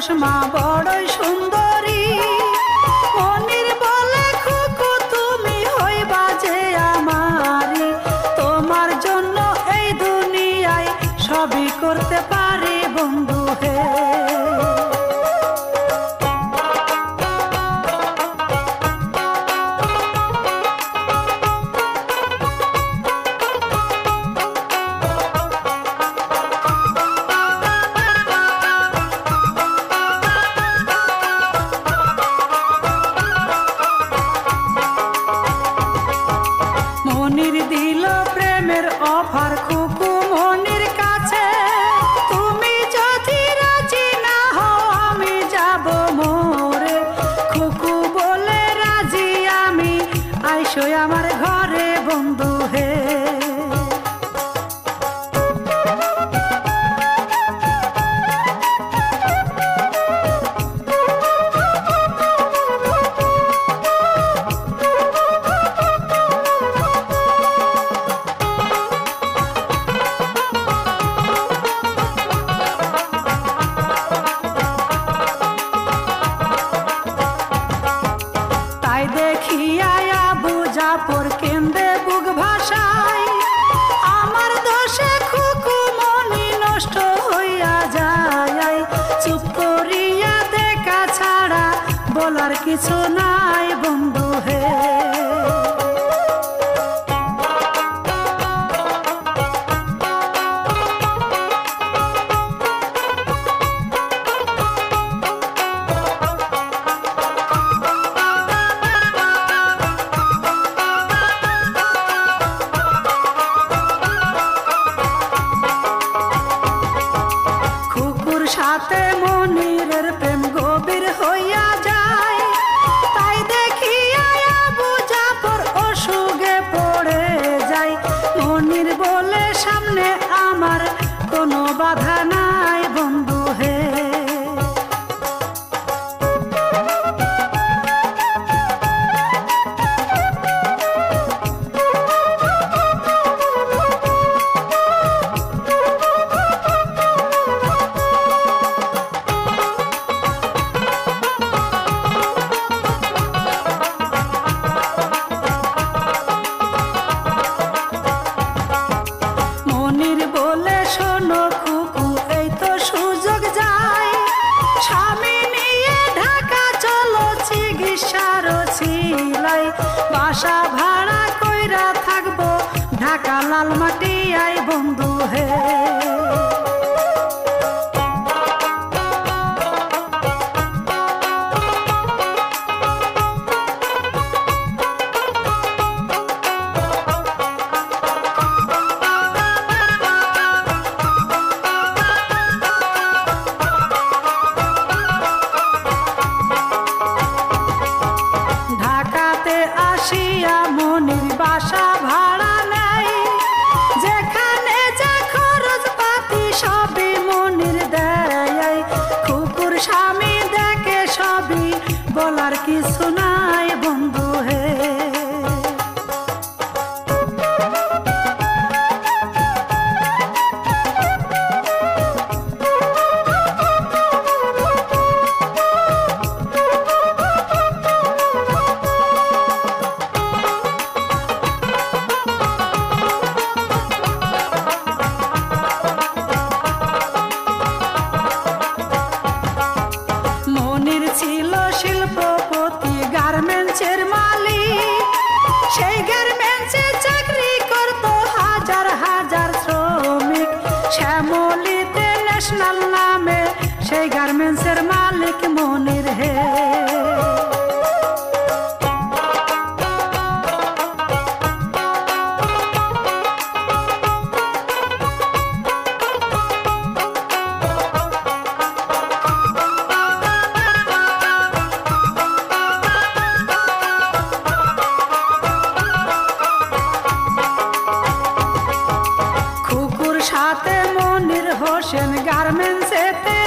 চশমা বড়ই সুন্দরী। মনির বলে খুকু তুমি হইবা যে আমারি, তোমার জন্য এই দুনিয়ায় সবই করতে পারি বন্ধু হে। মনির দিল প্রেমের অফার খুকু মনির কাছে, তুমি যদি রাজি না হও আমি যাব মোরে। খুকু বলে রাজি আমি, আইসো আমার ঘরে বন্ধু হে। জাফর কেন্দে বুক ভাষায়, আমার দোষে খুকু মনি নষ্ট হইয়া যায়। চুপ করিয়া দেখা ছাড়া বলার কিছু নাই বন্ধু হে। সাথে মনিরের প্রেম গভীর হইয়া যায়, তাই দেখিয়া আবু জাফর অসুখে পড়ে যায়। মনির বলে সামনে আমার কোনো বাধা নাই বন্ধু হে। মনির বলে শোনো খুকু এই তো সুযোগ যায়, স্বামী নিয়ে ঢাকা চলো চিকিৎসার ছিলাই। বাসা ভাড়া কইরা থাকবো ঢাকা লালমাটিয়ায় বন্ধু হে। ঢাকাতে আসিয়া মনির বাসা ভাড়া নেয়, যেখানে যা খরচ পাতি সবই মনির দেয়। খুকুর স্বামী দেখে সবই, বলার কিছু নাই বন্ধু হে। মনির ছিল শিল্পপতি গার্মেন্টসের মালিক, সেই গার্মেন্টসে চাকরি করত হাজার হাজার শ্রমিক। শ্যামলীতে ন্যাশনাল নামে সেই গার্মেন্টসের মালিক মনির হে। সাথে মনির হোসেন গার্মেন্টসেতে